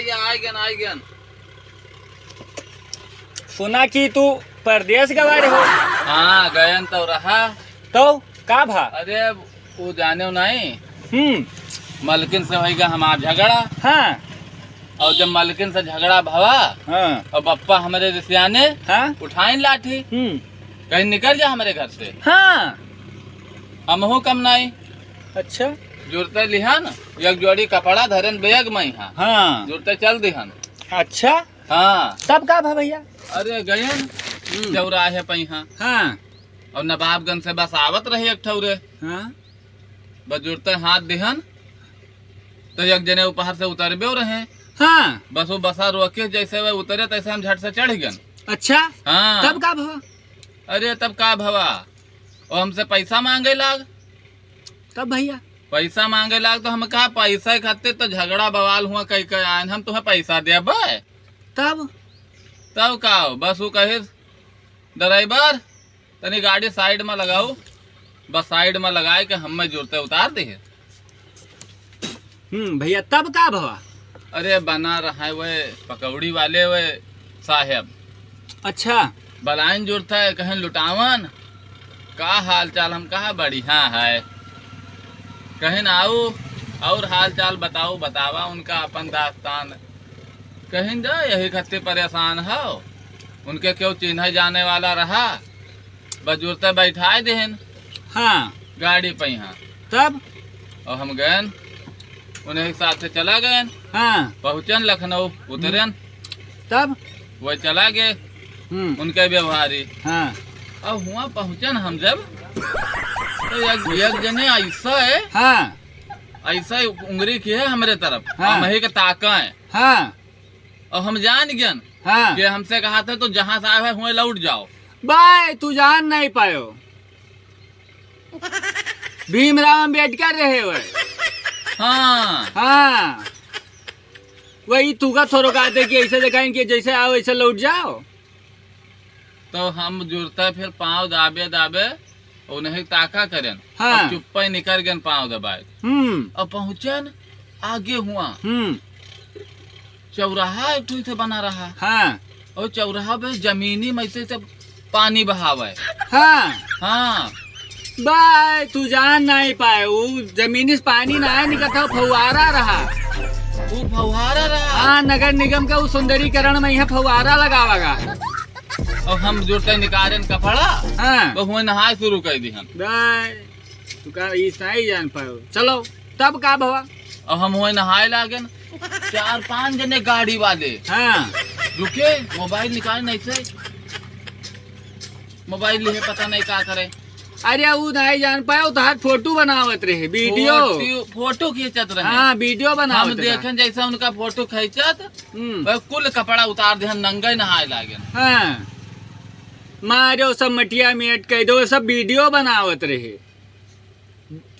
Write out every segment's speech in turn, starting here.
भैया आ गया। सुना कि तू परदेश गवारे हो। हाँ गयन तो रहा। तो का भा? अरे वो जाने नहीं मलकिन से होगा हमार झगड़ा। हाँ और जब मलकिन से झगड़ा भवा हाँ और बप्पा हमारे रिश्तियाने हाँ उठाइन लाठी कहीं निकल जा हमारे घर से। हाँ। हमहू कम नहीं। अच्छा जुड़ते लिहन एक जोड़ी कपड़ा धरन बैग में यहाँ हाँ जुड़ते चल दिहन। अच्छा हाँ तब का भा भैया? अरे गयन चौराहे पे यहाँ हाँ और नवाबगंज से बस आवत रही एक ठौरे। हाँ बस जुड़ते हाथ दिहन तो एक जने उपहार से उतरबे रहे। हाँ बस वो बसा रोके जैसे वे उतरे तैसे हम झट से चढ़ गए। अच्छा हाँ तब का भा? अरे तब का भवा और हमसे पैसा मांगे लाग। तब भैया पैसा मांगे लाग तो हम कहा पैसा खाते तो झगड़ा बवाल हुआ कहीं कहीं आए हम तुम्हें पैसा दे तब तब का बस वो कहे ड्राइवर तनी गाड़ी साइड में लगाओ। बस साइड में लगाए के हमें जुड़ते उतार दिए। भैया तब का भवा? अरे बना रहा है वे पकौड़ी वाले वे साहेब। अच्छा बलाइन जुड़ता है कहीं लुटावन का हाल चाल। हम कहा बढ़िया है कहीं आओ और हाल चाल बताओ बतावा उनका अपन दास्तान। कहीं जा यही खत्ते परेशान हो उनके क्यों चिन्ह जाने वाला रहा बजुरते बैठाए देहन हाँ गाड़ी पे यहाँ। तब और हम गए उन्हें हिसाब से चला गए। हाँ पहुँचन लखनऊ उतरन तब वो चला गए उनके व्यवहारी। हाँ अब हुआ पहुँचन हम जब तो एक जने ऐसा है हाँ ऐसा ही उंगली की है हमारे तरफ। हाँ। हम के ताका है हाँ और हम जान गए हाँ कि हमसे कहा था तो जहाँ से आए हुए लौट जाओ। बाय तू जान नहीं पायो भीमराव अम्बेडकर रहे हुए। हाँ हाँ वही तू का थोड़ा कहते कि ऐसे दिखाएं कि जैसे आओ ऐसे लौट जाओ। तो हम जुड़ते फिर पाँव दाबे दाबे उन्हें ताका करें। हाँ। और चुप्पा निकल गए पाँव दबाए और पहुँचन आगे हुआ चौराहा एक से बना रहा। हाँ और चौराहा पे जमीनी में से पानी बहावे। हाँ हाँ बाय तू जान नहीं पाए वो जमीनी से पानी ना निकलता फुहारा रहा। वो फव्वारा रहा। हाँ नगर निगम का वो सुंदरीकरण में यहाँ फुहारा लगावागा। और हम जुड़ते निकालन कपड़ा हाँ तो हुए नहाए शुरू कर दी हम। बाय तू का इस नहीं जान पाओ। चलो तब का भवा? और हम हुए नहाए लागन 4-5 जने गाड़ी वाले हाँ रुके मोबाइल निकाल नहीं से मोबाइल लिए पता नहीं क्या करे। अरे वो नहीं जान पाए तो हाथ फोटो बनावत रहे वीडियो फोटो खींचत रहे। हाँ वीडियो हम बनावत देखें जैसा उनका फोटो खींचत रहा। कुल कपड़ा उतार दे नंगे नहाए लागन। हाँ मारो सब मटिया मेट कह दो सब वीडियो बनावत रहे।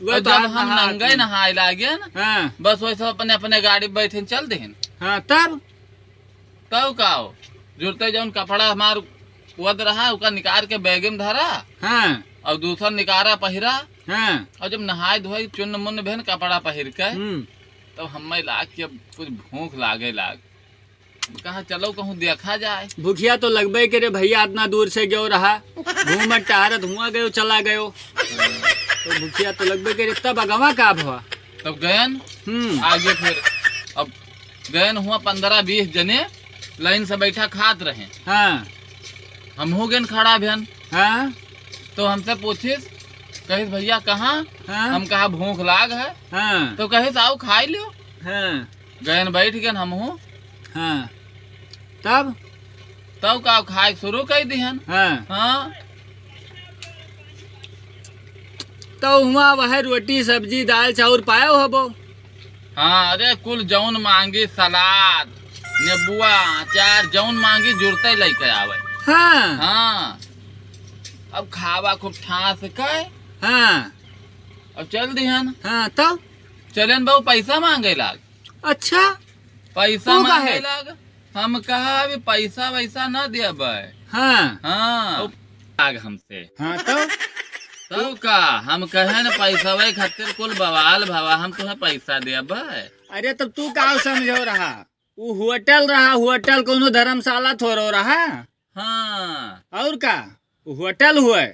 और जब हम नंगे नहाए लागन हाँ बस वैसे अपने अपने गाड़ी बैठे चल देन। हाँ तब का जुड़ते जौन कपड़ा हमार वद रहा उसका निकाल के बैग में धरा हाँ और दूसरा निकारा पहिरा। हाँ और जब नहाए धोए चुन मुन भेन कपड़ा पहिर के तब हमें लाग के कुछ भूख लागे लाग कहा चलो कहूँ देखा जाए। भूखिया तो लगभग करे भैया इतना दूर से गयो रहा घूमट टहरत हुआ गयो चला गयो तो भूखिया तो लगभग करे। तब अगवा का भवा? तब गयन आगे फिर अब गयन हुआ 15-20 जने लाइन से बैठा खात रहे। हाँ हम हो गए खड़ा भेन। हाँ तो हमसे पूछिस कहिस भैया कहाँ? हाँ हम कहा भूख लाग है। हाँ तो कहिस आओ खाई लियो। हाँ गयन बैठ गए हम हूँ। हाँ तब का खाए शुरू कर दिहन। हाँ हाँ तो हुआ वह रोटी सब्जी दाल चाउर पायो हो? हाँ अरे कुल जौन मांगी सलाद नेबुआ अचार जौन मांगी जुड़ते लेके आवे। हाँ हाँ अब खावा खूब ठास के हाँ अब चल दिहन। हाँ तब चलन बहु पैसा मांगे लाग। अच्छा पैसा तू मांगे काहे? लाग। हम कहा अभी पैसा वैसा न देब। हाँ हाँ लाग हमसे। हाँ तो का हम कहे न पैसा वही खातिर कुल बवाल भवा हम तुम्हें पैसा देब। अरे तब तू का समझो रहा? वो होटल रहा, होटल कोनो धर्मशाला थोड़ो रहा। हाँ और का वो होटल हुए।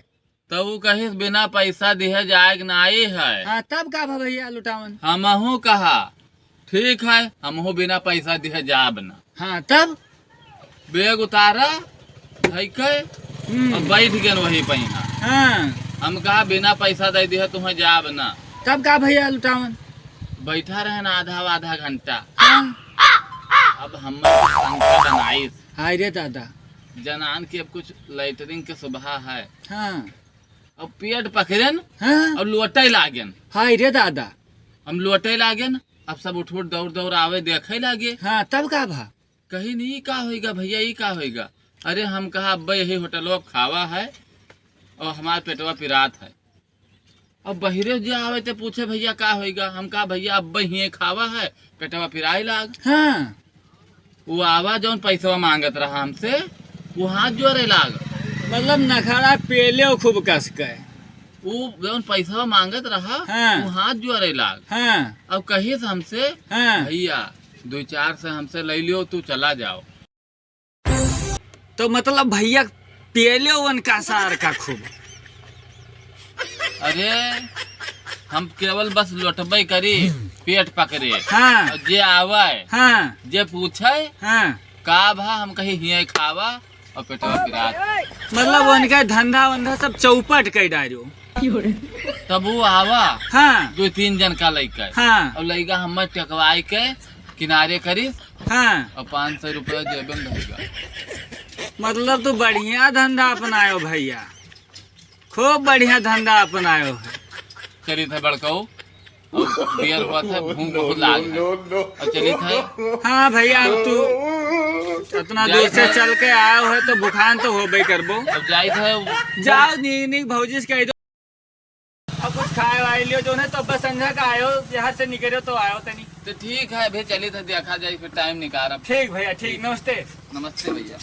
तो वो कहीं बिना पैसा दिए जाए नहीं है। हाँ तब का भा भैया लुटावन। हमहू कहा ठीक है, हमहू बिना पैसा दिए जाब ना। हाँ तब बैग उतारा है के और बैठ गए वही पहिना। हाँ हम कहा बिना पैसा दे दिए तुम्हें जाब ना। तब का भैया लुटावन। बैठा रहे ना आधा घंटा। हाँ। अब हम शंका बनाई हाय रे दादा। जनान की अब कुछ लैटरिन के सुबह है। हाँ अब पेट पकड़न हाँ और लोटे लागन। हाय रे दादा। हम लोटे लागन। अब सब उठ दौड़ आवे देखे लागे। हाँ तब का भा। कहीं नहीं का होएगा भैया, ये का होएगा। अरे हम कहा अब्बा यही होटलवा खावा है और हमारा पेटवा पिरात है। अब बहिरे जो आवे तो पूछे भैया का होएगा। हम कहा भैया अब्बा ही खावा है, पेटवा पिराई लाग। हाँ वो आवा जौन पैसा मांगत रहा हमसे, वो हाथ जोड़े लाग। मतलब नखरा पेले खूब कस के। वो जौन पैसा मांगत रहा हाँ। वो हाथ जोड़े लाग। हाँ अब कही से हमसे हाँ भैया 2-4 से हमसे ले लियो, तू चला जाओ। तो मतलब भैया पेले उनका सार का खूब। अरे हम केवल बस लोटबे करी, पेट पकड़े। हाँ और जे आवे हाँ जे पूछे हाँ का भा, हम कही हिये खावा और पेटवा पिरात। मतलब उनका धंधा वंधा सब चौपट कर डालो। तब वो आवा हाँ 2-3 जन का लइका हाँ और लइका हम टकवाई के किनारे करी हाँ। और 500 रुपया जेब में रहेगा। मतलब तो बढ़िया धंधा अपनायो भैया, खूब बढ़िया धंधा अपनायो है। चली थे बड़काऊ बियर हुआ था, भूख बहुत लाग है। और चली थे। हाँ भैया अब तू इतना दूर से चल के आयो है तो बुखार तो होबे करबो। अब जाई थे। जाओ नी भौजी से कह दो अब कुछ खाए वाए लियो जो है। तो बस संध्या का आयो, यहाँ से निकलो तो आयो तनी। तो ठीक है भाई, चली थे देखा जाए, फिर टाइम निकाल। ठीक भैया ठीक। नमस्ते। नमस्ते भैया।